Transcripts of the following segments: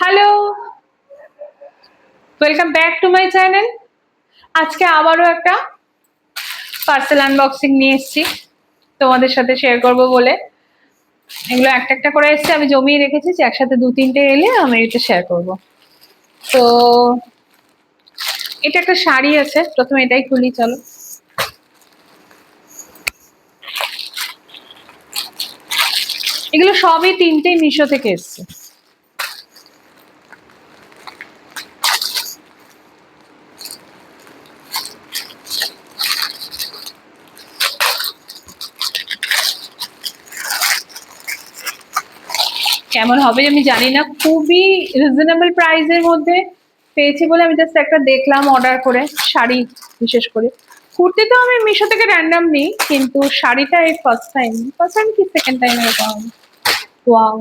Hello, welcome back to my channel. আজকে আবারও একটা পার্সেল আনবক্সিং নিয়ে এসেছি তোমাদের সাথে শেয়ার করব বলে। এগুলো একটা একটা করে এসেছে, আমি জমিয়ে রেখেছি যে একসাথে দু তিনটে এলে আমি এটা শেয়ার করব। তো এটা একটা শাড়ি আছে, প্রথমে এটাই খুলি চলো। এগুলো সবই তিনটেই মিশো থেকে এসছে। কেমন হবে আমি জানি না, খুবই রিজনেবল প্রাইসের মধ্যে পেয়েছি বলে আমি জাস্ট একটা দেখলাম অর্ডার করে। শাড়ি বিশেষ করে, কুর্তি তো আমি মিশো থেকে র্যান্ডাম নিই, কিন্তু শাড়িটা এই ফার্স্ট টাইম কি সেকেন্ড টাইম এরকম। ওয়াও,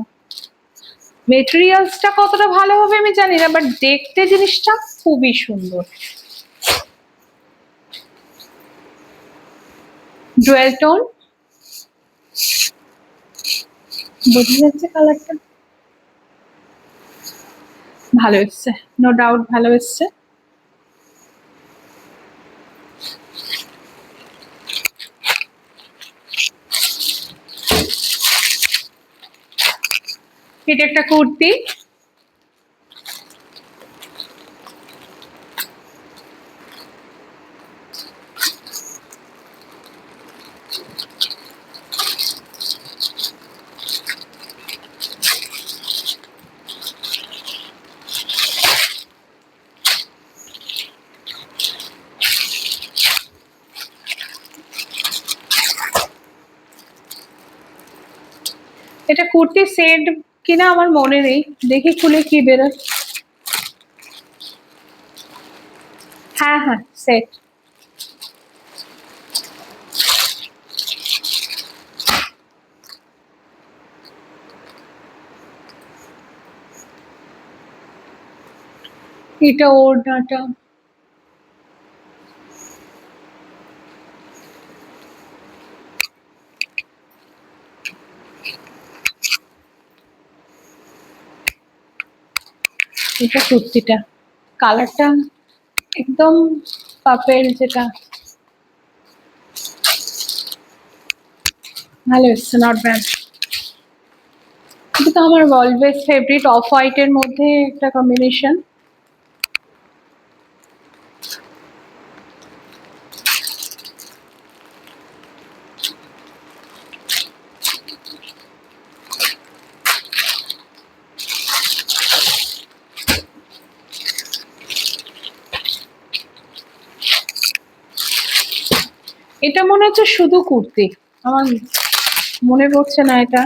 মেটেরিয়ালসটা কতটা ভালো হবে আমি জানি না, বাট দেখতে জিনিসটা খুবই সুন্দর। ডুয়েল টোন, বোঝা যাচ্ছে কালারটা ভালো এসছে, নো ডাউট ভালো এসছে। এটা একটা কুর্তি, এটা কুর্তি সেট কিনা আমার মনে নেই, দেখি খুলে কি বেরোয়। হ্যাঁ হ্যাঁ, সেট। এটা ওড়নাটা, এটা কুর্তিটা, কালারটা একদম পাপের, যেটা ভালো এসছে, নট ব্যাড। এটা তো আমার অলওয়েজ ফেভারিট, অফ হোয়াইটের মধ্যে একটা কম্বিনেশন। এটা মনে হচ্ছে শুধু কুর্তি, আমার মনে পড়ছে না এটা।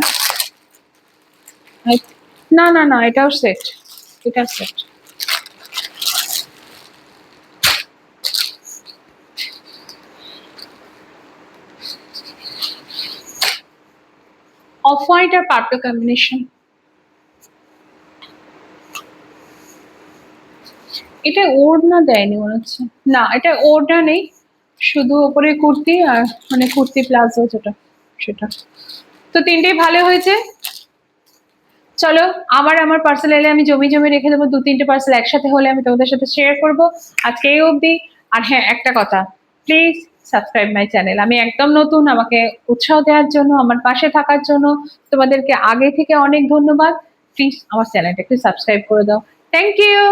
না না না, এটাও সেট, এটা সেট। অফ হোয়াইট আর পার্পল কম্বিনেশন। এটা ওড়না দেয়নি মনে হচ্ছে, না এটা ওড়না নেই, শুধু ওপরে কুর্তি আর মানে কুর্তি প্লাজো যেটা সেটা। তো তিনটেই ভালো হয়েছে। চলো, আমার পার্সেল এলে আমি জমি জমি রেখে দেবো, দু তিনটে পার্সেল একসাথে হলে আমি তোমাদের সাথে শেয়ার করব। আজকে এই অবধি। আর হ্যাঁ, একটা কথা, প্লিজ সাবস্ক্রাইব মাই চ্যানেল। আমি একদম নতুন, আমাকে উৎসাহ দেওয়ার জন্য, আমার পাশে থাকার জন্য তোমাদেরকে আগে থেকে অনেক ধন্যবাদ। প্লিজ আমার চ্যানেলটা একটু সাবস্ক্রাইব করে দাও। Thank you.